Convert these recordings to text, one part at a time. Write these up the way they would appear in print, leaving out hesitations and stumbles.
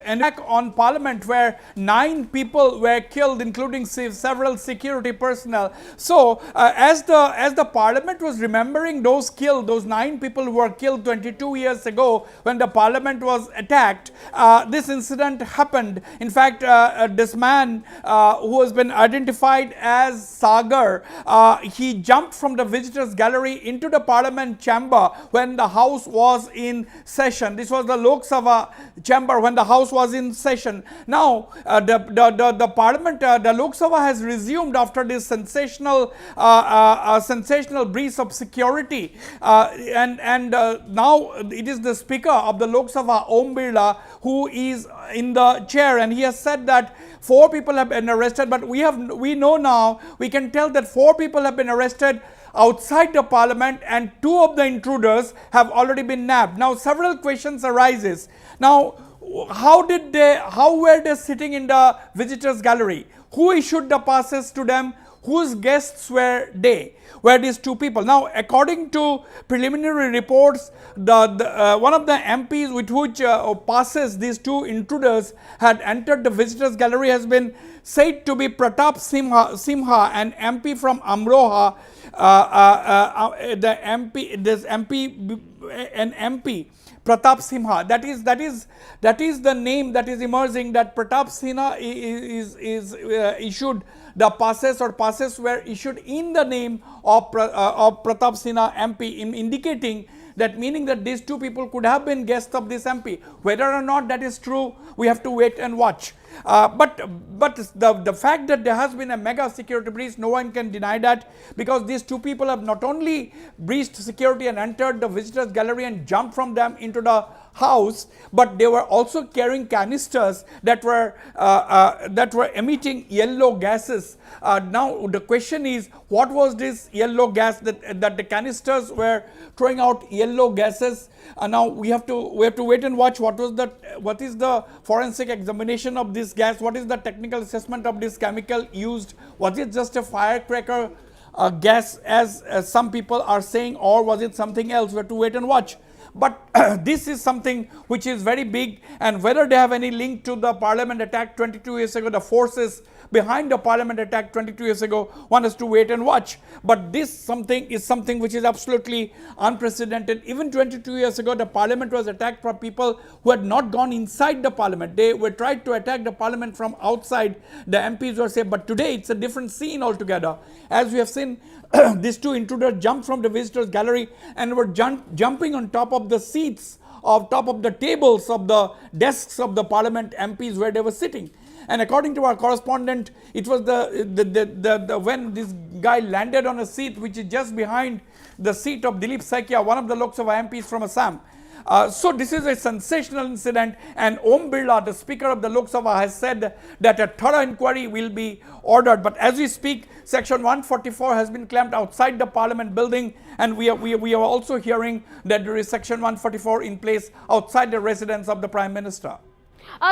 an attack on Parliament where 9 people were killed, including several security personnel. So as the Parliament was remembering those killed, those 9 people who were killed 22 years ago when the Parliament was attacked, this incident happened. In fact, this man who has been identified as Sagar, he jumped from the visitors gallery into the Parliament chamber when the House was in session. This was the Lok Sabha chamber when the House was in session. Now the Parliament, the Lok Sabha has resumed after this sensational breach of security, and now it is the Speaker of the Lok Sabha, Om Birla, who is in the chair, and he has said that 4 people have been arrested, but we know now, we can tell that 4 people have been arrested outside the Parliament and 2 of the intruders have already been nabbed. Now several questions arises. Now how were they sitting in the visitors gallery? Who issued the passes to them? Whose guests were they? Were these 2 people? Now, according to preliminary reports, one of the MPs with which passes these 2 intruders had entered the visitors gallery has been said to be Pratap Simha, an MP from Amroha. An MP, Pratap Simha. That is the name that is emerging, that Pratap Simha is issued the passes, or passes were issued in the name of Pratap Simha MP, indicating that, meaning that these 2 people could have been guests of this MP. Whether or not that is true, we have to wait and watch. But the fact that there has been a mega security breach, no one can deny that, because these 2 people have not only breached security and entered the visitors gallery and jumped from them into the house, but they were also carrying canisters that were emitting yellow gases. Now the question is, what was this yellow gas that the canisters were throwing out yellow gases? Now we have to wait and watch what is the forensic examination of this gas, what is the technical assessment of this chemical used. Was it just a firecracker gas as some people are saying, or was it something else? We have to wait and watch. But this is something which is very big, and whether they have any link to the Parliament attack 22 years ago, the forces behind the Parliament attack 22 years ago, one has to wait and watch. But this is something which is absolutely unprecedented. Even 22 years ago, the Parliament was attacked by people who had not gone inside the Parliament. They were tried to attack the Parliament from outside. The MPs were safe, but today it's a different scene altogether. As we have seen, these 2 intruders jumped from the visitors gallery and were jumping on top of the seats, on top of the tables of the desks of the Parliament MPs where they were sitting. And according to our correspondent, it was when this guy landed on a seat which is just behind the seat of Dilip Saikia, one of the Lok Sabha MPs from Assam. So this is a sensational incident, and Om Birla, the Speaker of the Lok Sabha, has said that a thorough inquiry will be ordered. But as we speak, Section 144 has been clamped outside the Parliament building, and we are also hearing that there is Section 144 in place outside the residence of the Prime Minister.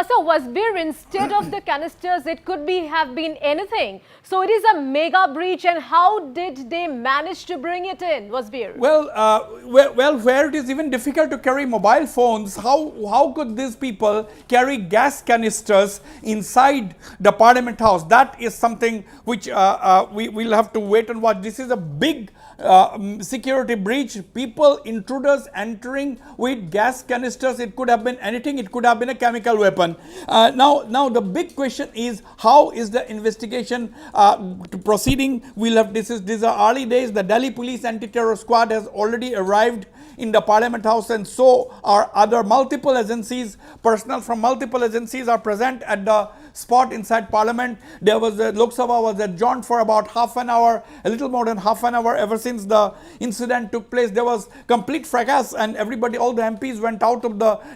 So Wasbir, instead of the canisters, it could have been anything. So it is a mega breach, and how did they manage to bring it in, Wasbir? Well, where it is even difficult to carry mobile phones, how could these people carry gas canisters inside the Parliament House? That is something which we will have to wait and watch. This is a big security breach. People, intruders entering with gas canisters. It could have been anything. It could have been a chemical weapon. Now the big question is, how is the investigation proceeding? These are early days. The Delhi Police Anti-Terror Squad has already arrived in the Parliament House, and so are other multiple agencies. Personnel from multiple agencies are present at the spot inside Parliament. There was the Lok Sabha was adjourned for about half an hour, a little more than half an hour. Ever since the incident took place, there was complete fracas, and everybody, all the MPs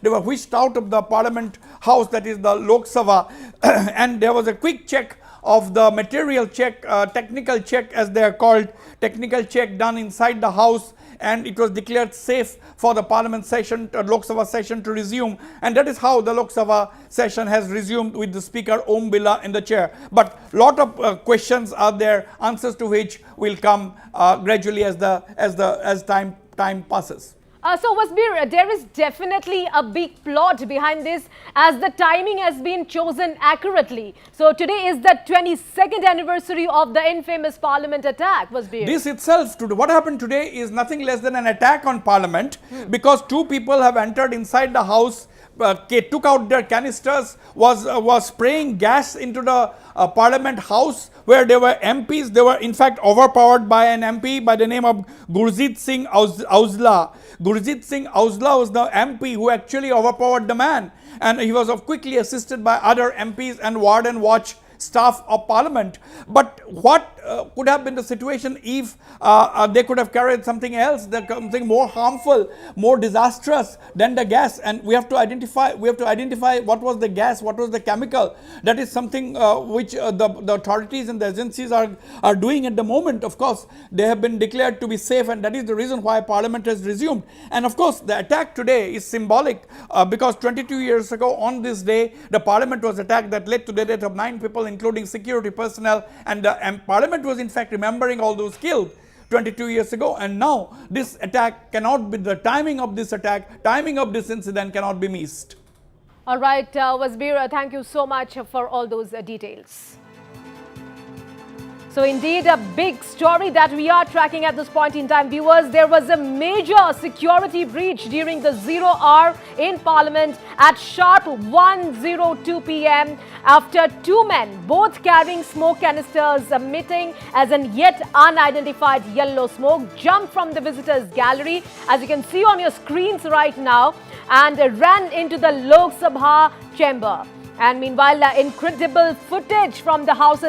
they were whisked out of the Parliament House, that is the Lok Sabha, and there was a quick check of the material check, technical check as they are called, technical check done inside the House, and it was declared safe for the Parliament session, Lok Sabha session to resume, and that is how the Lok Sabha session has resumed with the Speaker Om Birla in the chair. But lot of questions are there, answers to which will come gradually as time passes. So, Wasbir, there is definitely a big plot behind this, as the timing has been chosen accurately. So, today is the 22nd anniversary of the infamous Parliament attack, Wasbir. This itself, what happened today is nothing less than an attack on Parliament, because two people have entered inside the house, took out their canisters, was spraying gas into the Parliament house where there were MPs. They were in fact overpowered by an MP by the name of Gurjit Singh Auzla. Gurjit Singh Auzla was the MP who actually overpowered the man, and he was quickly assisted by other MPs and ward and watch staff of Parliament. But what could have been the situation if they could have carried something else, something more harmful, more disastrous than the gas? And we have to identify what was the gas, what was the chemical. That is something which the authorities and the agencies are doing at the moment. Of course, they have been declared to be safe, and that is the reason why Parliament has resumed. And of course, the attack today is symbolic, because 22 years ago on this day, the Parliament was attacked, that led to the death of 9 people, including security personnel, and Parliament was in fact remembering all those killed 22 years ago. And now this attack cannot be, the timing of this attack, timing of this incident cannot be missed. All right, Wasbir, thank you so much for all those details. So indeed, a big story that we are tracking at this point in time, viewers. There was a major security breach during the 0 hour in Parliament at sharp 1:02 p.m. after two men, both carrying smoke canisters emitting as an yet unidentified yellow smoke, jumped from the visitors gallery, as you can see on your screens right now, and ran into the Lok Sabha chamber. And meanwhile, incredible footage from the House's